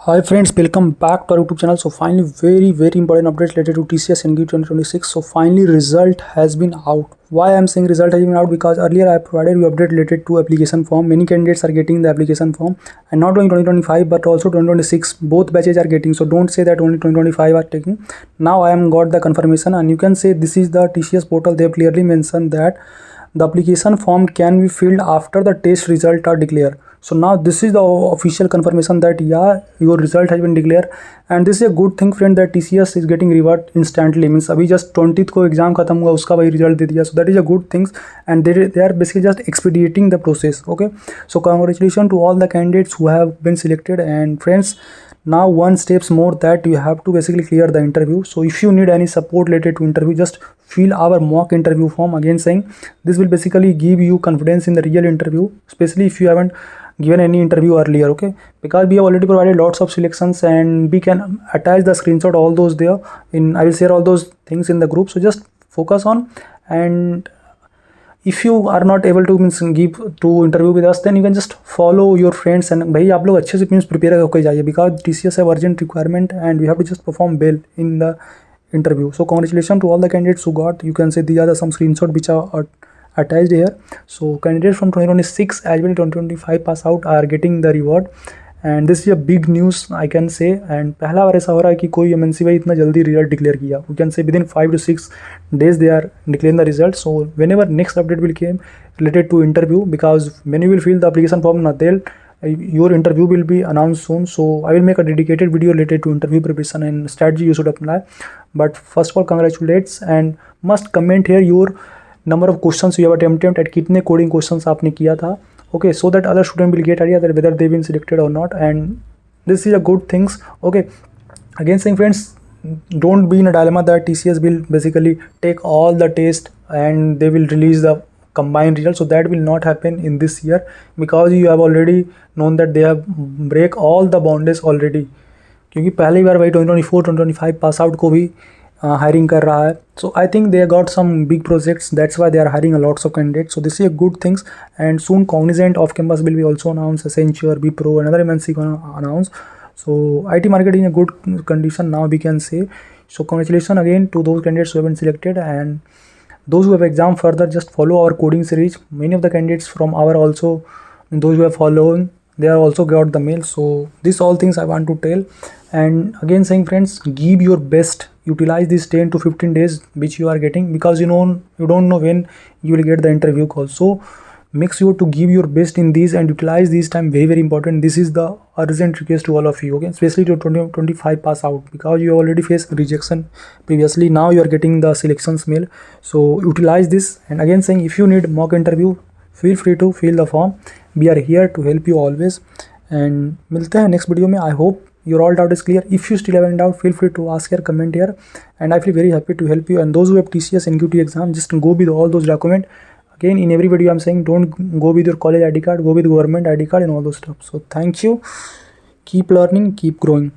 Hi friends, welcome back to our YouTube channel. So finally, very important updates related to TCS NG 2026. So finally, result has been out. Why I'm saying result has been out? Because earlier I provided you update related to application form. Many candidates are getting the application form, and not only 2025 but also 2026. Both batches are getting. So don't say that only 2025 are taking. Now I am got the confirmation, and you can say this is the TCS portal. They have clearly mentioned that the application form can be filled after the test result are declared. So now this is the official confirmation that yeah, your result has been declared, and this is a good thing friend that TCS is getting reward instantly. Means अभी just 20th को exam खत्म हुआ उसका भाई result दे दिया. So that is a good thing, and they are basically just expediting the process. Okay, so congratulations to all the candidates who have been selected. And friends, now one steps more that you have to basically clear the interview. So if you need any support related to interview, just fill our mock interview form. Again saying this will basically give you confidence in the real interview, especially if you haven't given any interview earlier. Okay, because we have already provided lots of selections and we can attach the screenshot all those there in. I will share all those things in the group, so just focus on. And if you are not able to means give to interview with us, then you can just follow your friends and भाई आप लोग अच्छे से means prepare होकर जाइए, because TCS have urgent requirement and we have to just perform well in the interview. So congratulations to all the candidates who got. You can say these are the some screenshots which are attached here. So candidates from 2026 as well 2025 pass out are getting the reward, and this is a big news I can say. And पहला बार ऐसा हो रहा है कि कोई MNC भाई इतना जल्दी रिजल्ट डिक्लेयर किया. We can say within 5 to 6 days they are declaring the result. So whenever next update will came related to interview, because when you will fill the application form, your interview will be announced soon. So I will make a dedicated video related to interview preparation and strategy you should apply. But first of all, congratulations, and must comment here your number of questions you have attempted at कितने coding questions आपने किया था. Okay, so that other student will get idea that whether they've been selected or not, and this is a good things. Okay, again saying friends, don't be in a dilemma that TCS will basically take all the test and they will release the combined result. So that will not happen in this year, because you have already known that they have break all the boundaries already. क्योंकि पहली बार भाई 2024 2025 pass out को भी hiring कर रहा है. So I think they got some big projects, that's why they are hiring a lots of candidates. So this is a good things, and soon Cognizant off campus will be also announced, Accenture, Wipro, another MNC gonna announce. So IT market in a good condition now we can say. So congratulations again to those candidates who have been selected, and those who have exam further, just follow our coding series. Many of the candidates from our also, those who are following, they are also got the mail. So these all things I want to tell. And again saying friends, give your best, utilize these 10 to 15 days which you are getting, because you don't know when you will get the interview call. So make sure to give your best in these and utilize this time, very important. This is the urgent request to all of you. Okay, especially to 2025 pass out, because you already faced rejection previously. Now you are getting the selections mail, so utilize this. And again saying, if you need mock interview, feel free to fill the form. We are here to help you always, and मिलते हैं next video में. I hope your all doubt is clear. If you still have any doubt, feel free to ask your comment here, and I feel very happy to help you. And those who have TCS NQT exam, just go with all those documents. Again, in every video I'm saying, don't go with your college ID card, go with government ID card and all those stuff. So thank you, keep learning, keep growing.